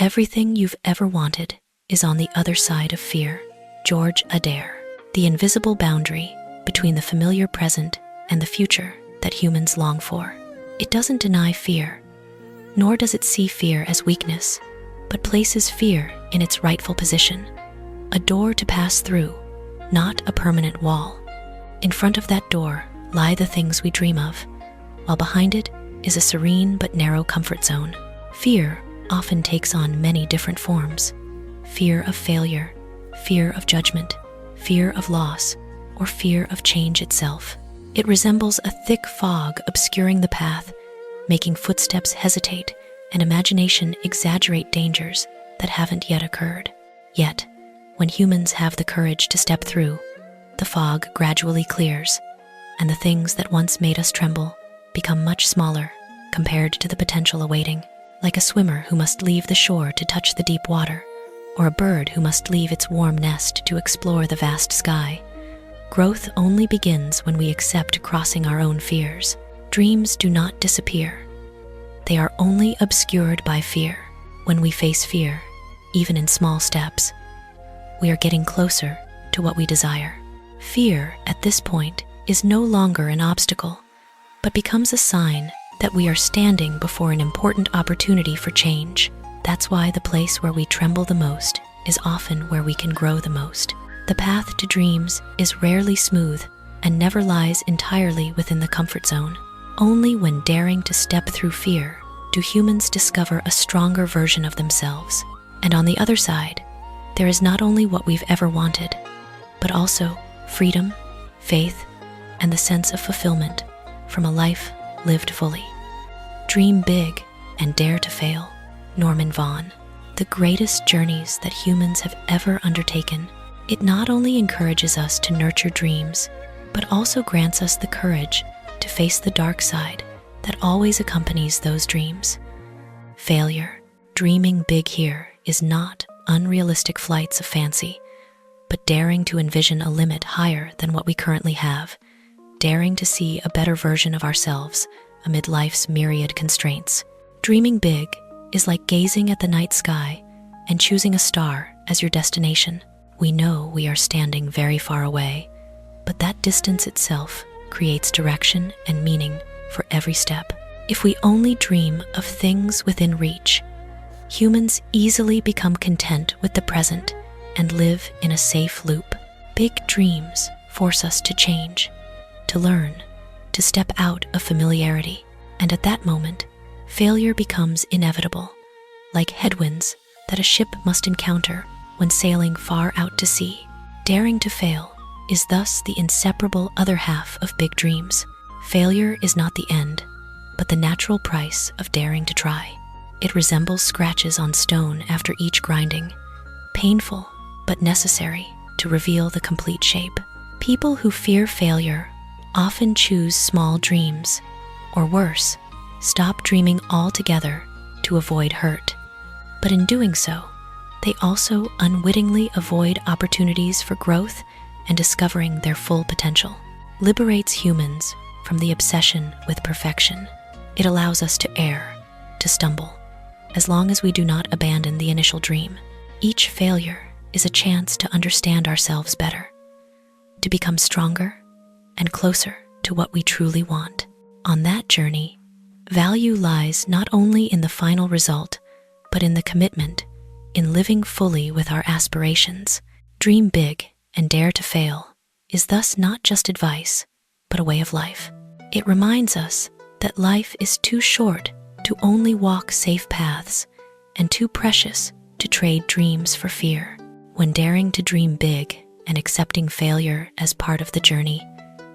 Everything you've ever wanted is on the other side of fear. George Addair. The invisible boundary between the familiar present and the future that humans long for. It doesn't deny fear, nor does it see fear as weakness, but places fear in its rightful position, a door to pass through, not a permanent wall. In front of that door lie the things we dream of, while behind it is a serene but narrow comfort zone. Fear often takes on many different forms: fear of failure, fear of judgment, fear of loss, or fear of change itself. It resembles a thick fog obscuring the path, making footsteps hesitate and imagination exaggerate dangers that haven't yet occurred. Yet, when humans have the courage to step through, the fog gradually clears, and the things that once made us tremble become much smaller compared to the potential awaiting. Like a swimmer who must leave the shore to touch the deep water, or a bird who must leave its warm nest to explore the vast sky. Growth only begins when we accept crossing our own fears. Dreams do not disappear. They are only obscured by fear. When we face fear, even in small steps, we are getting closer to what we desire. Fear, at this point, is no longer an obstacle, but becomes a sign that we are standing before an important opportunity for change. That's why the place where we tremble the most is often where we can grow the most. The path to dreams is rarely smooth and never lies entirely within the comfort zone. Only when daring to step through fear do humans discover a stronger version of themselves. And on the other side, there is not only what we've ever wanted, but also freedom, faith, and the sense of fulfillment from a life lived fully. Dream big and dare to fail. Vaughan. The greatest journeys that humans have ever undertaken. It not only encourages us to nurture dreams, but also grants us the courage to face the dark side that always accompanies those dreams. Failure. Dreaming big here is not unrealistic flights of fancy, but daring to envision a limit higher than what we currently have, daring to see a better version of ourselves amid life's myriad constraints. Dreaming big is like gazing at the night sky and choosing a star as your destination. We know we are standing very far away, but that distance itself creates direction and meaning for every step. If we only dream of things within reach, humans easily become content with the present and live in a safe loop. Big dreams force us to change, to learn, to step out of familiarity, and at that moment, failure becomes inevitable, like headwinds that a ship must encounter when sailing far out to sea. Daring to fail is thus the inseparable other half of big dreams. Failure is not the end, but the natural price of daring to try. It resembles scratches on stone after each grinding, painful but necessary to reveal the complete shape. People who fear failure often choose small dreams, or worse, stop dreaming altogether to avoid hurt. But in doing so, they also unwittingly avoid opportunities for growth and discovering their full potential. Liberates humans from the obsession with perfection. It allows us to err, to stumble, as long as we do not abandon the initial dream. Each failure is a chance to understand ourselves better, to become stronger and closer to what we truly want. On that journey, value lies not only in the final result, but in the commitment, in living fully with our aspirations. Dream big and dare to fail is thus not just advice, but a way of life. It reminds us that life is too short to only walk safe paths and too precious to trade dreams for fear. When daring to dream big and accepting failure as part of the journey,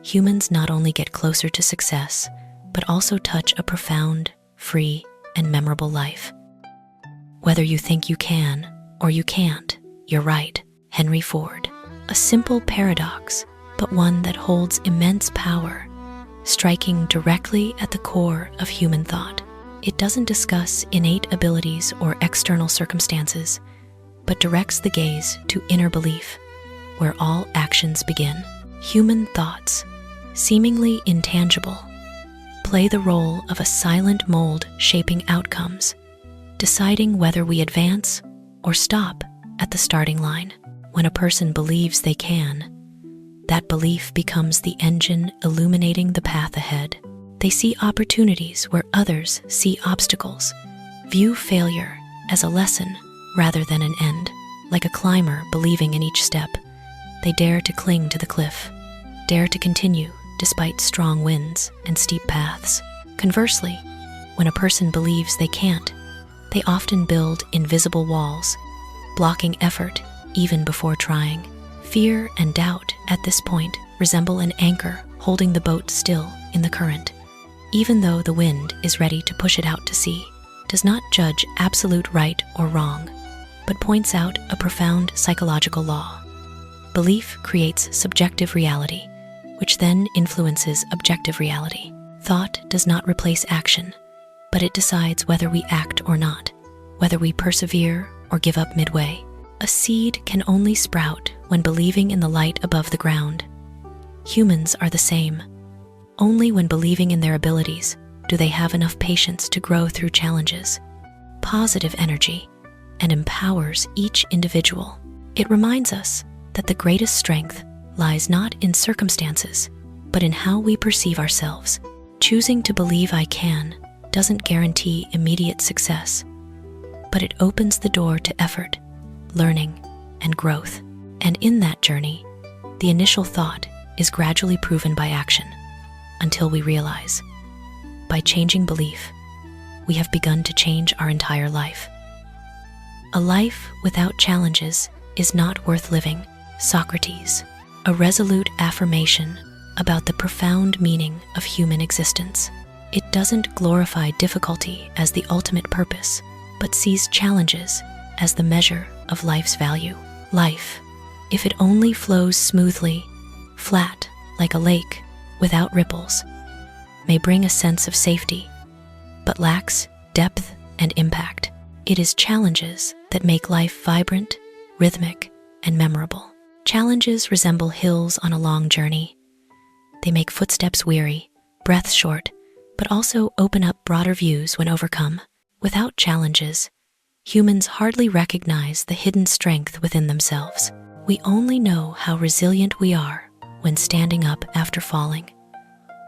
humans not only get closer to success, but also touch a profound, free, and memorable life. Whether you think you can or you can't, you're right. Henry Ford. A simple paradox, but one that holds immense power, striking directly at the core of human thought. It doesn't discuss innate abilities or external circumstances, but directs the gaze to inner belief, where all actions begin. Human thoughts, seemingly intangible, play the role of a silent mold shaping outcomes, deciding whether we advance or stop at the starting line. When a person believes they can, that belief becomes the engine illuminating the path ahead. They see opportunities where others see obstacles, view failure as a lesson rather than an end. Like a climber believing in each step, they dare to cling to the cliff, dare to continue despite strong winds and steep paths. Conversely, when a person believes they can't, they often build invisible walls, blocking effort even before trying. Fear and doubt at this point resemble an anchor holding the boat still in the current. Even though the wind is ready to push it out to sea, does not judge absolute right or wrong, but points out a profound psychological law. Belief creates subjective reality, which then influences objective reality. Thought does not replace action, but it decides whether we act or not, whether we persevere or give up midway. A seed can only sprout when believing in the light above the ground. Humans are the same. Only when believing in their abilities do they have enough patience to grow through challenges. Positive energy and empowers each individual. It reminds us that the greatest strength lies not in circumstances, but in how we perceive ourselves. Choosing to believe I can doesn't guarantee immediate success, but it opens the door to effort, learning, and growth. And in that journey, the initial thought is gradually proven by action, until we realize, by changing belief, we have begun to change our entire life. A life without challenges is not worth living. Socrates, a resolute affirmation about the profound meaning of human existence. It doesn't glorify difficulty as the ultimate purpose, but sees challenges as the measure of life's value. Life, if it only flows smoothly, flat like a lake without ripples, may bring a sense of safety, but lacks depth and impact. It is challenges that make life vibrant, rhythmic, and memorable. Challenges resemble hills on a long journey. They make footsteps weary, breath short, but also open up broader views when overcome. Without challenges, humans hardly recognize the hidden strength within themselves. We only know how resilient we are when standing up after falling.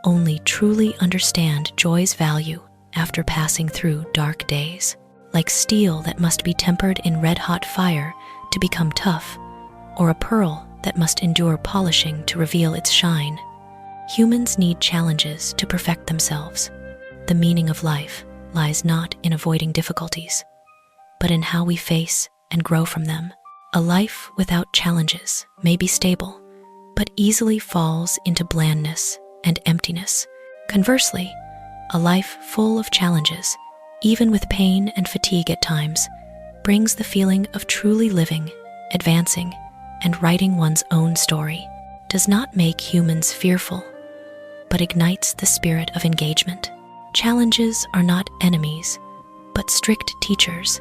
Only truly understand joy's value after passing through dark days. Like steel that must be tempered in red-hot fire to become tough, or a pearl that must endure polishing to reveal its shine, humans need challenges to perfect themselves. The meaning of life lies not in avoiding difficulties, but in how we face and grow from them. A life without challenges may be stable, but easily falls into blandness and emptiness. Conversely, a life full of challenges, even with pain and fatigue at times, brings the feeling of truly living, advancing, and writing one's own story. Does not make humans fearful, but ignites the spirit of engagement. Challenges are not enemies, but strict teachers,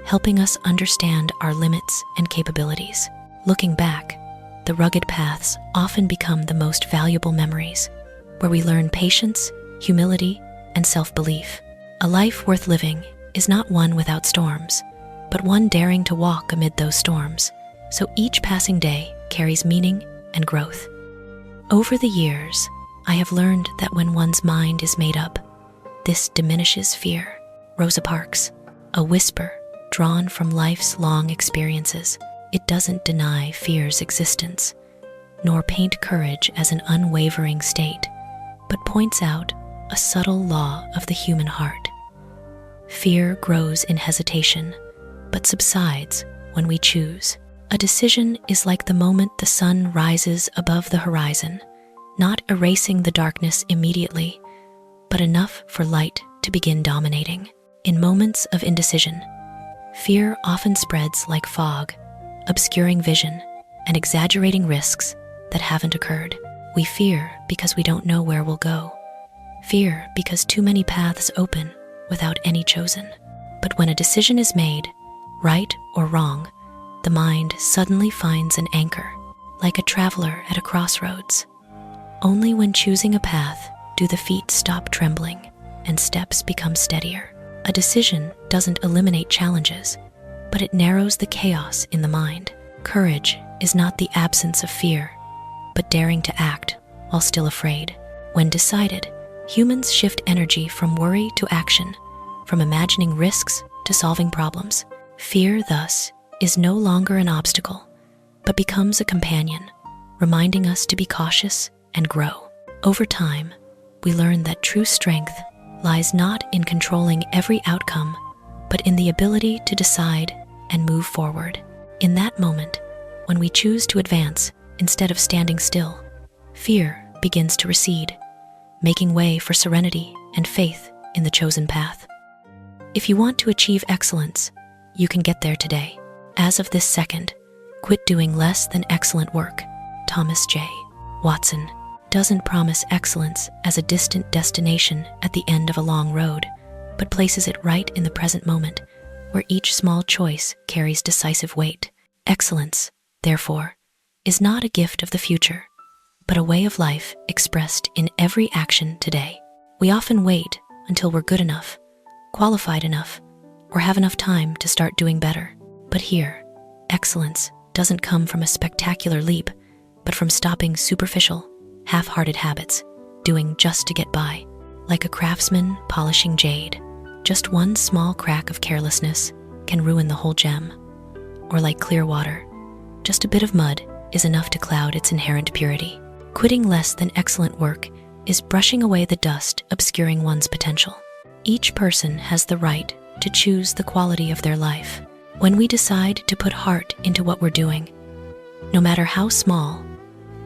helping us understand our limits and capabilities. Looking back, the rugged paths often become the most valuable memories, where we learn patience, humility, and self-belief. A life worth living is not one without storms, but one daring to walk amid those storms, so each passing day carries meaning and growth. Over the years, I have learned that when one's mind is made up, this diminishes fear. Rosa Parks, a whisper drawn from life's long experiences. It doesn't deny fear's existence, nor paint courage as an unwavering state, but points out a subtle law of the human heart. Fear grows in hesitation, but subsides when we choose. A decision is like the moment the sun rises above the horizon, not erasing the darkness immediately, but enough for light to begin dominating. In moments of indecision, fear often spreads like fog, obscuring vision and exaggerating risks that haven't occurred. We fear because we don't know where we'll go. Fear because too many paths open without any chosen. But when a decision is made, right or wrong, the mind suddenly finds an anchor, like a traveler at a crossroads. Only when choosing a path do the feet stop trembling and steps become steadier. A decision doesn't eliminate challenges, but it narrows the chaos in the mind. Courage is not the absence of fear, but daring to act while still afraid. When decided, humans shift energy from worry to action, from imagining risks to solving problems. Fear, thus, is no longer an obstacle, but becomes a companion, reminding us to be cautious and grow. Over time, we learn that true strength lies not in controlling every outcome, but in the ability to decide and move forward. In that moment, when we choose to advance instead of standing still, fear begins to recede, making way for serenity and faith in the chosen path. If you want to achieve excellence, you can get there today. As of this second, quit doing less than excellent work. Thomas J. Watson doesn't promise excellence as a distant destination at the end of a long road, but places it right in the present moment, where each small choice carries decisive weight. Excellence, therefore, is not a gift of the future, but a way of life expressed in every action today. We often wait until we're good enough, qualified enough, or have enough time to start doing better. But here, excellence doesn't come from a spectacular leap, but from stopping superficial, half-hearted habits, doing just to get by. Like a craftsman polishing jade, just one small crack of carelessness can ruin the whole gem. Or like clear water, just a bit of mud is enough to cloud its inherent purity. Quitting less than excellent work is brushing away the dust obscuring one's potential. Each person has the right to choose the quality of their life. When we decide to put heart into what we're doing, no matter how small,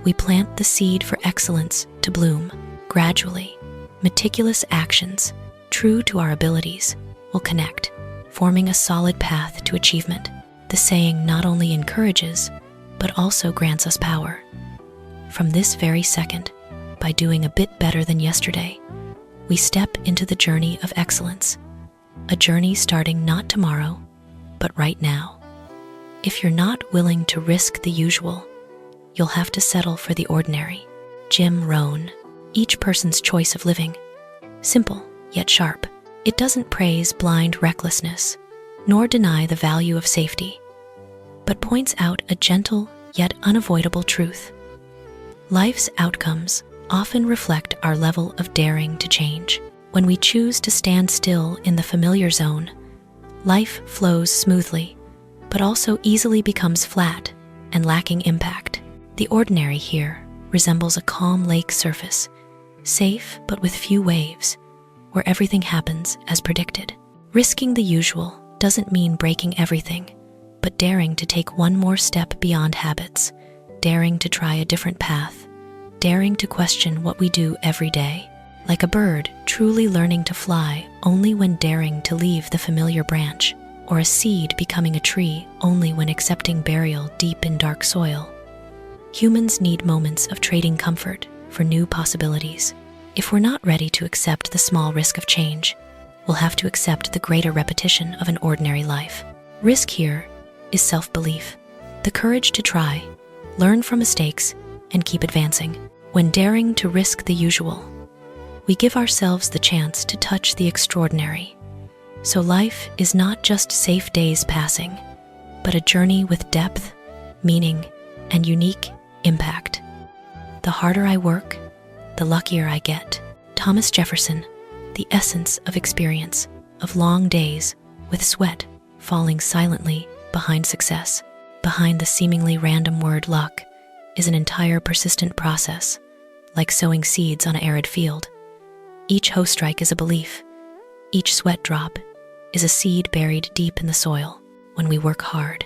we plant the seed for excellence to bloom. Gradually, meticulous actions, true to our abilities, will connect, forming a solid path to achievement. The saying not only encourages, but also grants us power. From this very second, by doing a bit better than yesterday, we step into the journey of excellence, a journey starting not tomorrow, but right now. If you're not willing to risk the usual, you'll have to settle for the ordinary. Rohn. Each person's choice of living, simple yet sharp. It doesn't praise blind recklessness, nor deny the value of safety, but points out a gentle yet unavoidable truth. Life's outcomes often reflect our level of daring to change. When we choose to stand still in the familiar zone, life flows smoothly, but also easily becomes flat and lacking impact. The ordinary here resembles a calm lake surface, safe but with few waves, where everything happens as predicted. Risking the usual doesn't mean breaking everything, but daring to take one more step beyond habits, daring to try a different path, daring to question what we do every day. Like a bird truly learning to fly only when daring to leave the familiar branch, or a seed becoming a tree only when accepting burial deep in dark soil. Humans need moments of trading comfort for new possibilities. If we're not ready to accept the small risk of change, we'll have to accept the greater repetition of an ordinary life. Risk here is self-belief, the courage to try, learn from mistakes, and keep advancing. When daring to risk the usual, we give ourselves the chance to touch the extraordinary. So life is not just safe days passing, but a journey with depth, meaning, and unique impact. The harder I work, the luckier I get. Thomas Jefferson, the essence of experience, of long days with sweat falling silently behind success. Behind the seemingly random word luck is an entire persistent process, like sowing seeds on an arid field. Each hoe strike is a belief. Each sweat drop is a seed buried deep in the soil. When we work hard,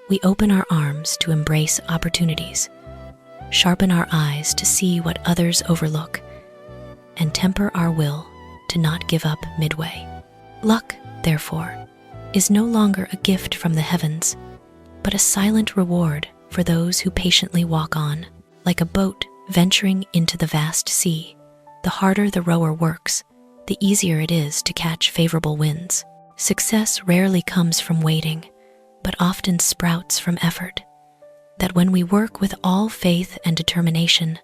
we open our arms to embrace opportunities, sharpen our eyes to see what others overlook, and temper our will to not give up midway. Luck, therefore, is no longer a gift from the heavens, but a silent reward for those who patiently walk on. Like a boat venturing into the vast sea, the harder the rower works, the easier it is to catch favorable winds. Success rarely comes from waiting, but often sprouts from effort. That when we work with all faith and determination,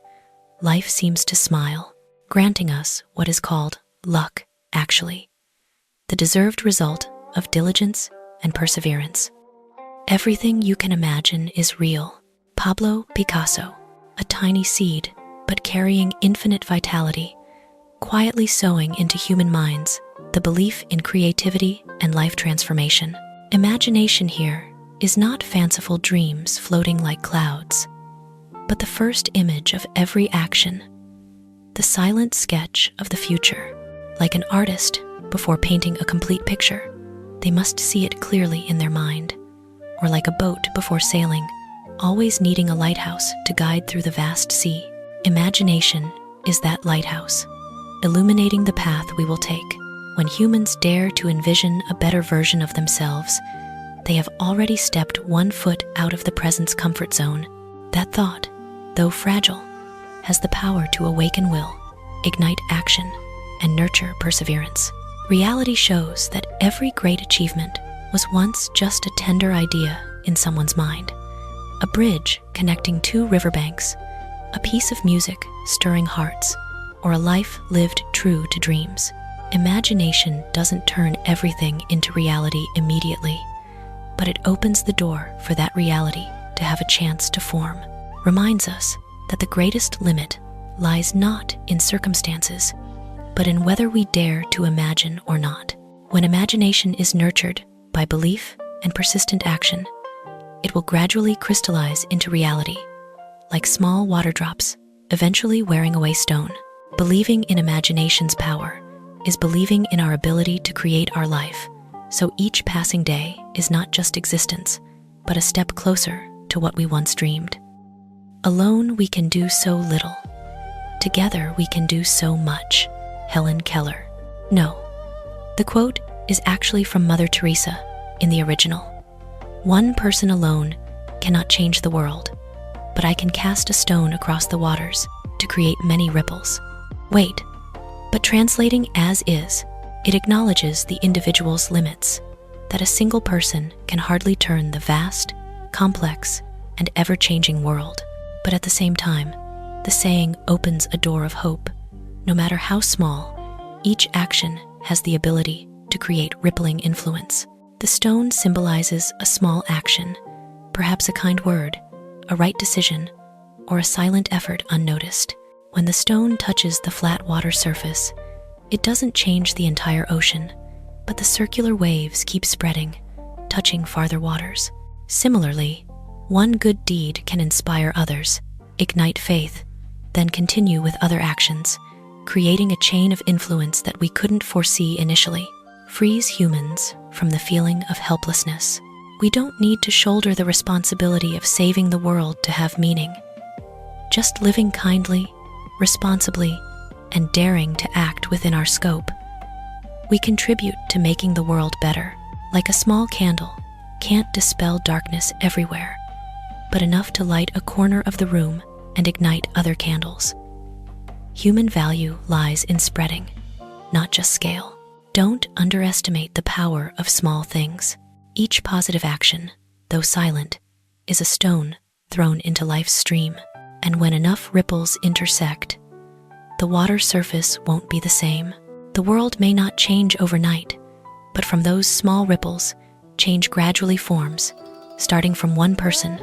life seems to smile, granting us what is called luck, actually. the deserved result of diligence and perseverance. Everything you can imagine is real. Pablo Picasso, a tiny seed, but carrying infinite vitality, quietly sowing into human minds the belief in creativity and life transformation. Imagination here is not fanciful dreams floating like clouds, but the first image of every action, the silent sketch of the future. Like an artist, before painting a complete picture, they must see it clearly in their mind. Or like a boat before sailing, always needing a lighthouse to guide through the vast sea. Imagination is that lighthouse, illuminating the path we will take. When humans dare to envision a better version of themselves, they have already stepped 1 foot out of the present's comfort zone. That thought, though fragile, has the power to awaken will, ignite action, and nurture perseverance. Reality shows that every great achievement was once just a tender idea in someone's mind. A bridge connecting 2 riverbanks, a piece of music stirring hearts, or a life lived true to dreams. Imagination doesn't turn everything into reality immediately, but it opens the door for that reality to have a chance to form. Reminds us that the greatest limit lies not in circumstances, but in whether we dare to imagine or not. When imagination is nurtured by belief and persistent action, it will gradually crystallize into reality, like small water drops, eventually wearing away stone. Believing in imagination's power is believing in our ability to create our life, so each passing day is not just existence, but a step closer to what we once dreamed. Alone we can do so little. Together we can do so much. Helen Keller. No, the quote is actually from Mother Teresa in the original. One person alone cannot change the world, but I can cast a stone across the waters to create many ripples. Wait, but translating as is, it acknowledges the individual's limits, that a single person can hardly turn the vast, complex, and ever-changing world. But at the same time, the saying opens a door of hope. No matter how small, each action has the ability to create rippling influence. The stone symbolizes a small action, perhaps a kind word, a right decision, or a silent effort unnoticed. When the stone touches the flat water surface, it doesn't change the entire ocean, but the circular waves keep spreading, touching farther waters. Similarly, one good deed can inspire others, ignite faith, then continue with other actions, creating a chain of influence that we couldn't foresee initially. Frees humans from the feeling of helplessness. We don't need to shoulder the responsibility of saving the world to have meaning. Just living kindly, responsibly, and daring to act within our scope, we contribute to making the world better. Like a small candle, can't dispel darkness everywhere, but enough to light a corner of the room and ignite other candles. Human value lies in spreading, not just scale. Don't underestimate the power of small things. Each positive action, though silent, is a stone thrown into life's stream. And when enough ripples intersect, the water surface won't be the same. The world may not change overnight, but from those small ripples, change gradually forms, starting from one person,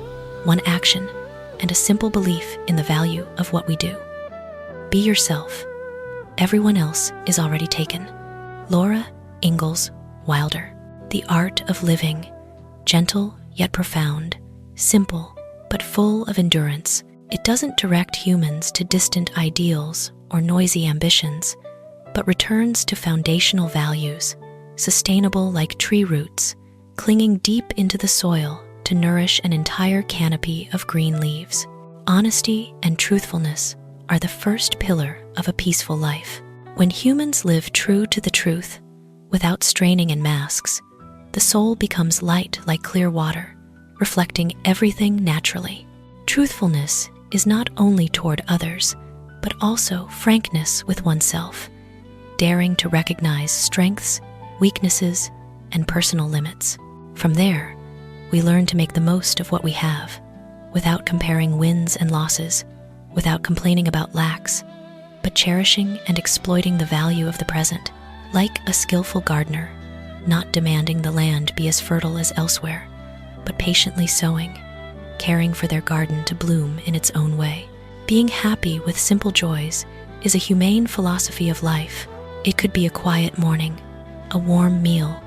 one action, and a simple belief in the value of what we do. Be yourself. Everyone else is already taken. Laura Ingalls Wilder. The art of living, gentle yet profound, simple but full of endurance. It doesn't direct humans to distant ideals or noisy ambitions, but returns to foundational values, sustainable like tree roots, clinging deep into the soil to nourish an entire canopy of green leaves. Honesty and truthfulness are the first pillar of a peaceful life. When humans live true to the truth, without straining in masks, the soul becomes light like clear water, reflecting everything naturally. Truthfulness is not only toward others, but also frankness with oneself, daring to recognize strengths, weaknesses, and personal limits. From there, we learn to make the most of what we have, without comparing wins and losses, without complaining about lacks, but cherishing and exploiting the value of the present. Like a skillful gardener, not demanding the land be as fertile as elsewhere, but patiently sowing, caring for their garden to bloom in its own way. Being happy with simple joys is a humane philosophy of life. It could be a quiet morning, a warm meal,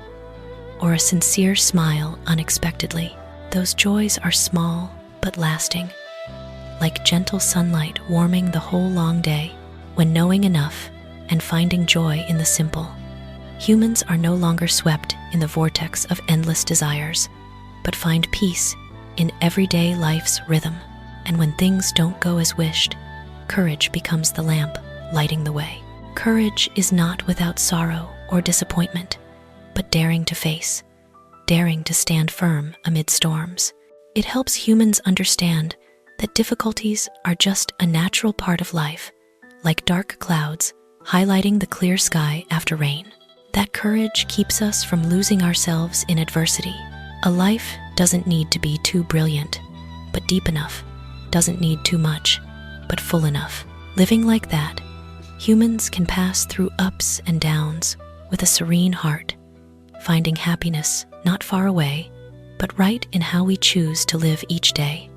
or a sincere smile unexpectedly. Those joys are small but lasting, like gentle sunlight warming the whole long day. When knowing enough and finding joy in the simple, humans are no longer swept in the vortex of endless desires, but find peace in everyday life's rhythm. And when things don't go as wished, courage becomes the lamp lighting the way. Courage is not without sorrow or disappointment, but daring to face, daring to stand firm amid storms. It helps humans understand that difficulties are just a natural part of life, like dark clouds highlighting the clear sky after rain. That courage keeps us from losing ourselves in adversity. A life doesn't need to be too brilliant, but deep enough, doesn't need too much, but full enough. Living like that, humans can pass through ups and downs with a serene heart, finding happiness not far away, but right in how we choose to live each day.